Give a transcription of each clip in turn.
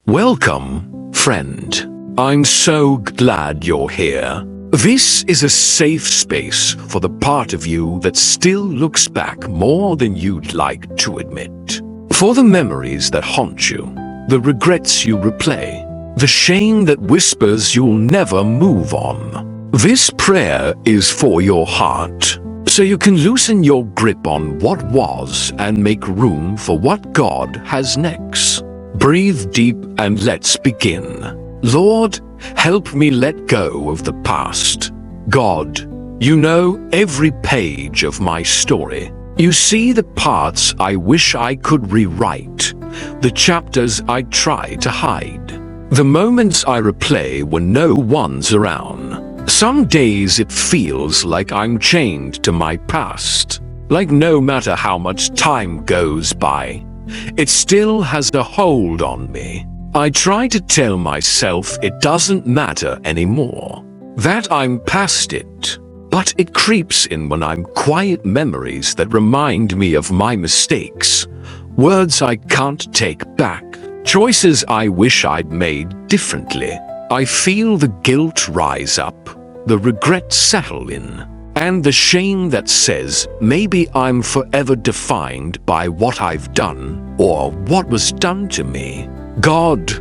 Welcome, friend. I'm so glad you're here. This is a safe space for the part of you that still looks back more than you'd like to admit. For the memories that haunt you, the regrets you replay, the shame that whispers you'll never move on. This prayer is for your heart, so you can loosen your grip on what was and make room for what God has next. Breathe deep and let's begin. Lord, help me let go of the past. God, you know every page of my story. You see the parts I wish I could rewrite, the chapters I try to hide, the moments I replay when no one's around. Some days it feels like I'm chained to my past, like no matter how much time goes by, it still has a hold on me. I try to tell myself it doesn't matter anymore, that I'm past it, but it creeps in when I'm quiet memories that remind me of my mistakes, words I can't take back, choices I wish I'd made differently. I feel the guilt rise up, the regret settle in, and the shame that says maybe I'm forever defined by what I've done or what was done to me. God,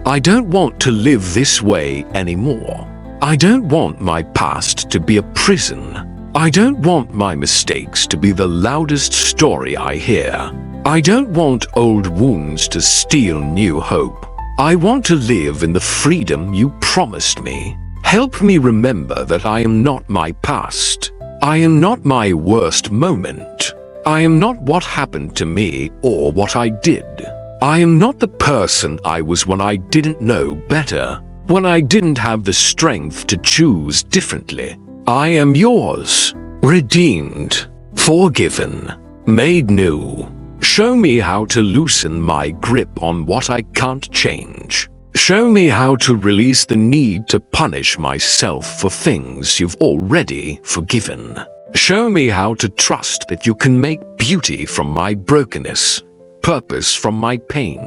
I don't want to live this way anymore. I don't want my past to be a prison. I don't want my mistakes to be the loudest story I hear. I don't want old wounds to steal new hope. I want to live in the freedom you promised me. Help me remember that I am not my past. I am not my worst moment. I am not what happened to me or what I did. I am not the person I was when I didn't know better, when I didn't have the strength to choose differently. I am yours, redeemed, forgiven, made new. Show me how to loosen my grip on what I can't change. Show me how to release the need to punish myself for things you've already forgiven. Show me how to trust that you can make beauty from my brokenness, purpose from my pain.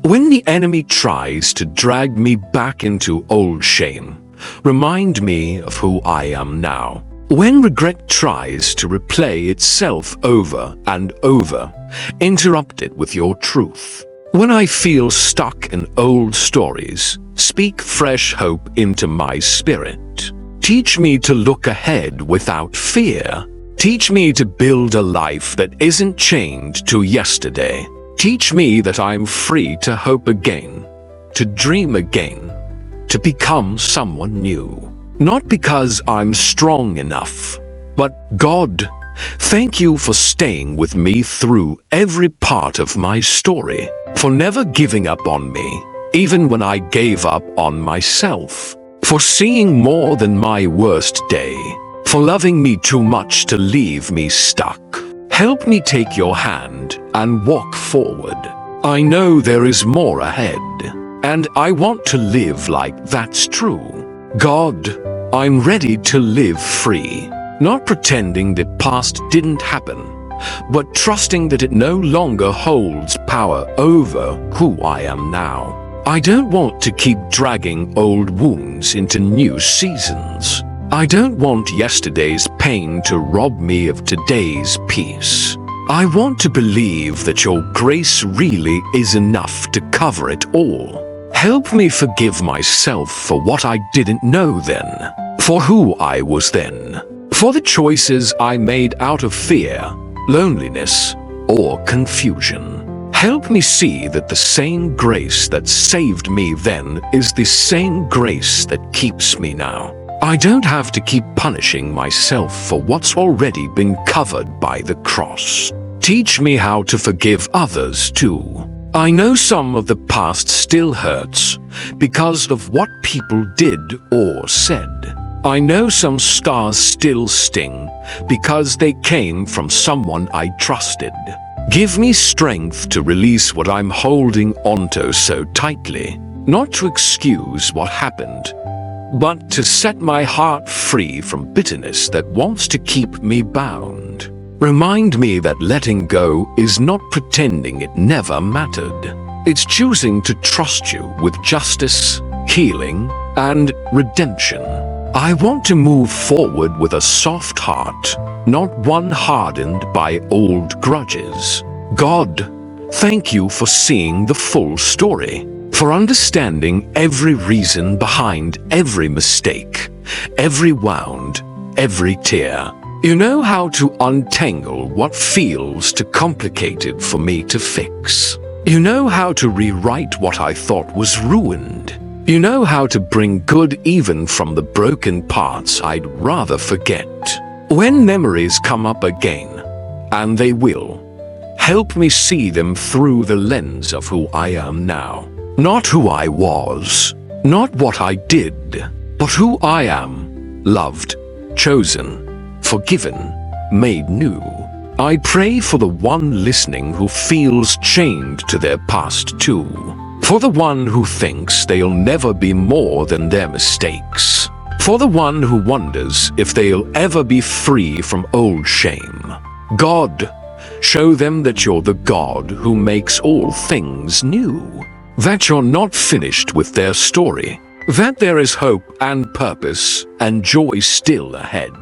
When the enemy tries to drag me back into old shame, remind me of who I am now. When regret tries to replay itself over and over, interrupt it with your truth. When I feel stuck in old stories, speak fresh hope into my spirit. Teach me to look ahead without fear. Teach me to build a life that isn't chained to yesterday. Teach me that I'm free to hope again, to dream again, to become someone new. Not because I'm strong enough, but God, thank you for staying with me through every part of my story, for never giving up on me, even when I gave up on myself, for seeing more than my worst day, for loving me too much to leave me stuck. Help me take your hand and walk forward. I know there is more ahead, and I want to live like that's true. God, I'm ready to live free, not pretending that past didn't happen, but trusting that it no longer holds power over who I am now. I don't want to keep dragging old wounds into new seasons. I don't want yesterday's pain to rob me of today's peace. I want to believe that your grace really is enough to cover it all. Help me forgive myself for what I didn't know then, for who I was then, for the choices I made out of fear, loneliness, or confusion. Help me see that the same grace that saved me then is the same grace that keeps me now. I don't have to keep punishing myself for what's already been covered by the cross. Teach me how to forgive others too. I know some of the past still hurts because of what people did or said. I know some scars still sting because they came from someone I trusted. Give me strength to release what I'm holding onto so tightly, not to excuse what happened, but to set my heart free from bitterness that wants to keep me bound. Remind me that letting go is not pretending it never mattered. It's choosing to trust you with justice, healing, and redemption. I want to move forward with a soft heart, not one hardened by old grudges. God, thank you for seeing the full story, for understanding every reason behind every mistake, every wound, every tear. You know how to untangle what feels too complicated for me to fix. You know how to rewrite what I thought was ruined. You know how to bring good even from the broken parts I'd rather forget. When memories come up again, and they will, help me see them through the lens of who I am now. Not who I was, not what I did, but who I am, loved, chosen, forgiven, made new. I pray for the one listening who feels chained to their past too. For the one who thinks they'll never be more than their mistakes. For the one who wonders if they'll ever be free from old shame. God, show them that you're the God who makes all things new. That you're not finished with their story. That there is hope and purpose and joy still ahead.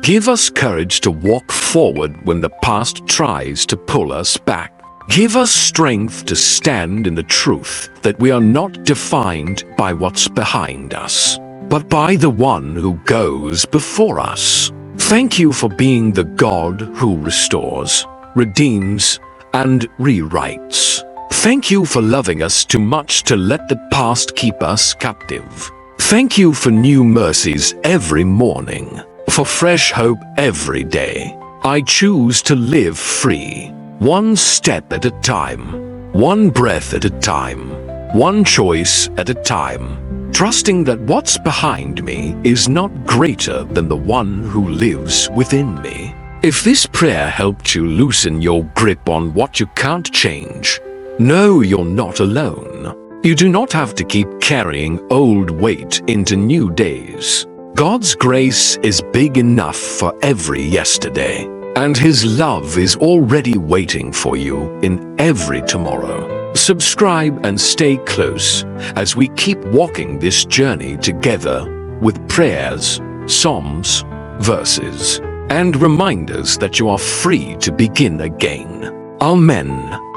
Give us courage to walk forward when the past tries to pull us back. Give us strength to stand in the truth that we are not defined by what's behind us, but by the one who goes before us. Thank you for being the God who restores, redeems, and rewrites. Thank you for loving us too much to let the past keep us captive. Thank you for new mercies every morning, for fresh hope every day. I choose to live free. One step at a time, one breath at a time, one choice at a time, trusting that what's behind me is not greater than the one who lives within me. If this prayer helped you loosen your grip on what you can't change, know you're not alone. You do not have to keep carrying old weight into new days. God's grace is big enough for every yesterday. And His love is already waiting for you in every tomorrow. Subscribe and stay close as we keep walking this journey together with prayers, psalms, verses, and reminders that you are free to begin again. Amen.